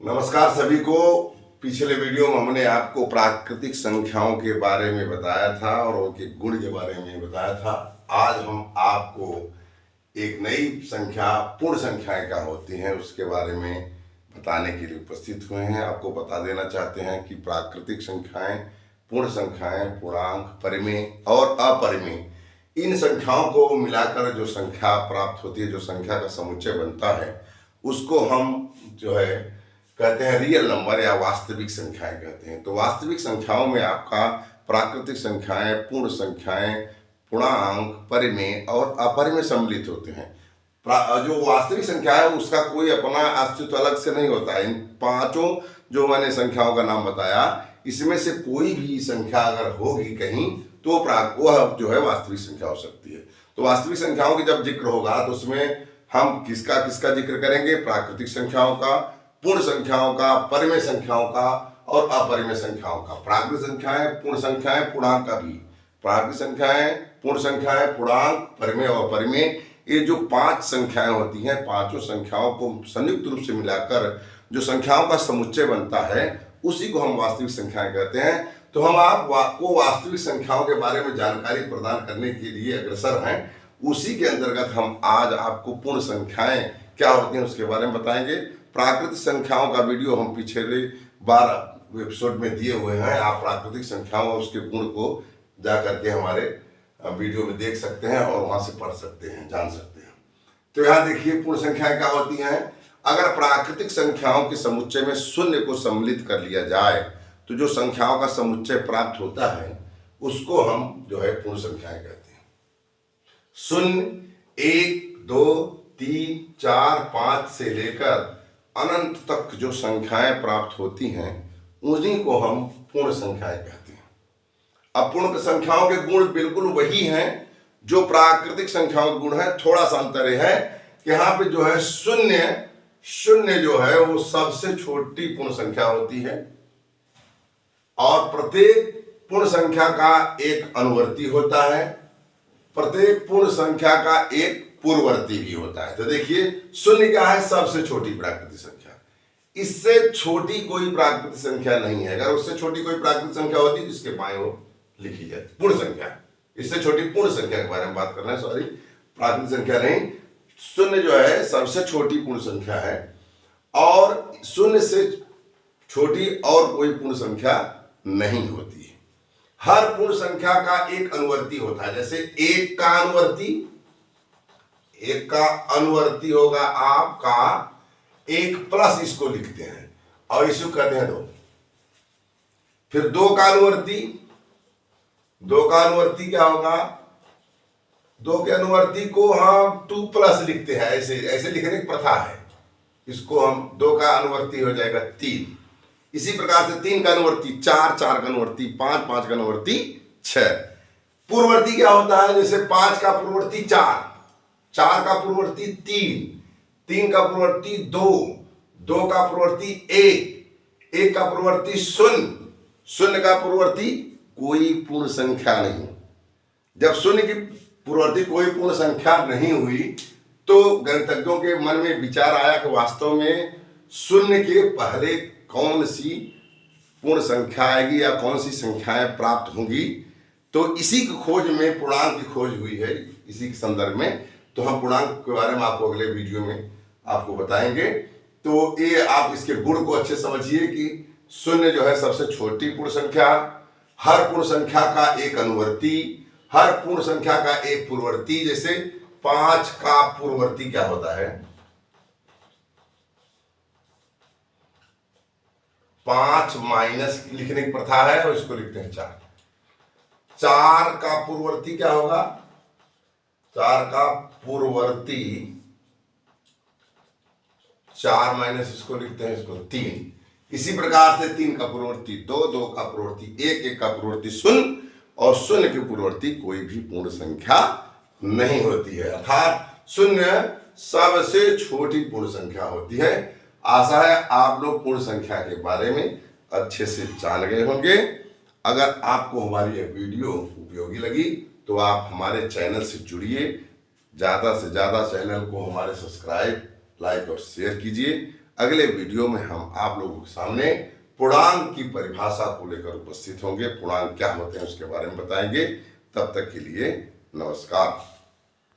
नमस्कार सभी को। पिछले वीडियो में हमने आपको प्राकृतिक संख्याओं के बारे में बताया था और उनके गुण के बारे में बताया था। आज हम आपको एक नई संख्या पूर्ण संख्याएं क्या होती हैं उसके बारे में बताने के लिए उपस्थित हुए हैं। आपको बता देना चाहते हैं कि प्राकृतिक संख्याएं, पूर्ण संख्याएं, पूर्णांक, परिमेय और अपरिमेय, इन संख्याओं को मिलाकर जो संख्या प्राप्त होती है, जो संख्या का समुच्चय बनता है, उसको हम जो है कहते हैं रियल नंबर या वास्तविक संख्याएं कहते हैं। तो वास्तविक संख्याओं में आपका प्राकृतिक संख्याएं, पूर्ण संख्याएं, पूर्णांक, परिमेय और अपरिमेय सम्मिलित होते हैं। जो वास्तविक संख्या है उसका कोई अपना अस्तित्व अलग से नहीं होता है। इन पांचों जो मैंने संख्याओं का नाम बताया, इसमें से कोई भी संख्या अगर होगी कहीं तो वह जो है वास्तविक संख्या हो सकती है। तो वास्तविक संख्याओं की जब जिक्र होगा तो उसमें हम किसका किसका जिक्र करेंगे? प्राकृतिक संख्याओं का, पूर्ण संख्याओं का, परिमेय संख्याओं का और अपरिमेय संख्याओं का। प्राकृतिक संख्याएं, पूर्ण संख्याएं, पूर्णांक का भी। प्राकृतिक संख्याएं, पूर्ण संख्याएं, पूर्णांक, परिमेय और अपरिमेय, ये जो पांच संख्याएं होती हैं, पांचों संख्याओं को संयुक्त रूप से मिलाकर जो संख्याओं का समुच्चय बनता है उसी को हम वास्तविक संख्याएं कहते हैं। तो हम आपको वास्तविक संख्याओं के बारे में जानकारी प्रदान करने के लिए अग्रसर हैं। उसी के अंतर्गत हम आज आपको पूर्ण संख्याएं क्या होती हैं उसके बारे में बताएंगे। प्राकृतिक संख्याओं का वीडियो हम पिछले बार एपिसोड में दिए हुए हैं। आप प्राकृतिक संख्याओं और उसके गुण को जा करके हमारे वीडियो में देख सकते हैं और वहां से पढ़ सकते हैं, जान सकते हैं। तो यहाँ देखिए पूर्ण संख्याएं क्या होती हैं। अगर प्राकृतिक संख्याओं के समुच्चय में शून्य को सम्मिलित कर लिया जाए तो जो संख्याओं का समुच्चय प्राप्त होता है उसको हम जो है पूर्ण संख्याएं कहते हैं। शून्य, 1, 2, 3, 4, 5 से लेकर अनंत तक जो संख्याएं प्राप्त होती हैं उन्हीं को हम पूर्ण संख्याएं कहते हैं। अपूर्ण संख्याओं के गुण बिल्कुल वही हैं जो प्राकृतिक संख्याओं के गुण है। थोड़ा सा अंतर है कि यहाँ पे जो है शून्य जो है वो सबसे छोटी पूर्ण संख्या होती है और प्रत्येक पूर्ण संख्या का एक अनुवर्ती होता है, प्रत्येक पूर्ण संख्या का एक पूर्ववर्ती भी होता है। तो देखिए शून्य क्या है? सबसे छोटी प्राकृतिक संख्या। इससे छोटी कोई प्राकृतिक संख्या नहीं है। अगर उससे छोटी कोई प्राकृतिक संख्या होती जिसके बाएं ओर लिखी जाती पूर्ण संख्या। इससे छोटी पूर्ण संख्या के बारे में बात कर रहे हैं, सॉरी, प्राकृतिक संख्या नहीं। शून्य जो है सबसे छोटी पूर्ण संख्या है और शून्य से छोटी और कोई पूर्ण संख्या नहीं होती है। हर पूर्ण संख्या का एक अनुवर्ती होता है। जैसे एक का अनुवर्ती होगा आपका एक प्लस, इसको लिखते हैं और इसको कहते हैं 2। फिर दो का अनुवर्ती क्या होगा? 2 के अनुवर्ती को हम 2+ लिखते हैं। ऐसे लिखने की प्रथा है। इसको हम 2 का अनुवर्ती हो जाएगा 3। इसी प्रकार से 3 का अनुवर्ती 4, 4 का अनुवर्ती 5, 5 का अनुवर्ती 6। पूर्ववर्ती क्या होता है? जैसे 5 का पूर्ववर्ती 4, 4 का पूर्ववर्ती 3, 3 का पूर्ववर्ती 2, 2 का पूर्ववर्ती 1, 1 का पूर्ववर्ती 0, 0 का पूर्ववर्ती कोई पूर्ण संख्या नहीं। जब शून्य की पूर्ववर्ती कोई पूर्ण संख्या नहीं हुई तो गणितज्ञों के मन में विचार आया कि वास्तव में शून्य के पहले कौन सी पूर्ण संख्या आएगी या कौन सी संख्याएं प्राप्त होंगी। तो इसी की खोज में पूर्णांक की खोज हुई है, इसी के संदर्भ में। तो हम पूर्णांक के बारे में आपको अगले वीडियो में आपको बताएंगे। तो ये आप इसके गुण को अच्छे समझिए कि शून्य जो है सबसे छोटी पूर्ण संख्या, हर पूर्ण संख्या का एक अनुवर्ती, हर पूर्ण संख्या का एक पूर्ववर्ती। जैसे 5 का पूर्ववर्ती क्या होता है? 5 माइनस लिखने की प्रथा है और इसको लिखते हैं 4। 4 का पूर्ववर्ती क्या होगा? 4 का पूर्ववर्ती 4 माइनस इसको लिखते हैं इसको 3। इसी प्रकार से 3 का पूर्ववर्ती 2, 2 का पूर्ववर्ती 1, 1 का पूर्ववर्ती 0 और 0 के पूर्ववर्ती कोई भी पूर्ण संख्या नहीं होती है। अर्थात 0 सबसे छोटी पूर्ण संख्या होती है। आशा है आप लोग पूर्ण संख्या के बारे में अच्छे से जान गए होंगे। अगर आपको हमारी यह वीडियो उपयोगी लगी तो आप हमारे चैनल से जुड़िए। ज़्यादा से ज़्यादा चैनल को हमारे सब्सक्राइब, लाइक और शेयर कीजिए। अगले वीडियो में हम आप लोगों के सामने पूर्णांक की परिभाषा को लेकर उपस्थित होंगे। पूर्णांक क्या होते हैं उसके बारे में बताएंगे। तब तक के लिए नमस्कार।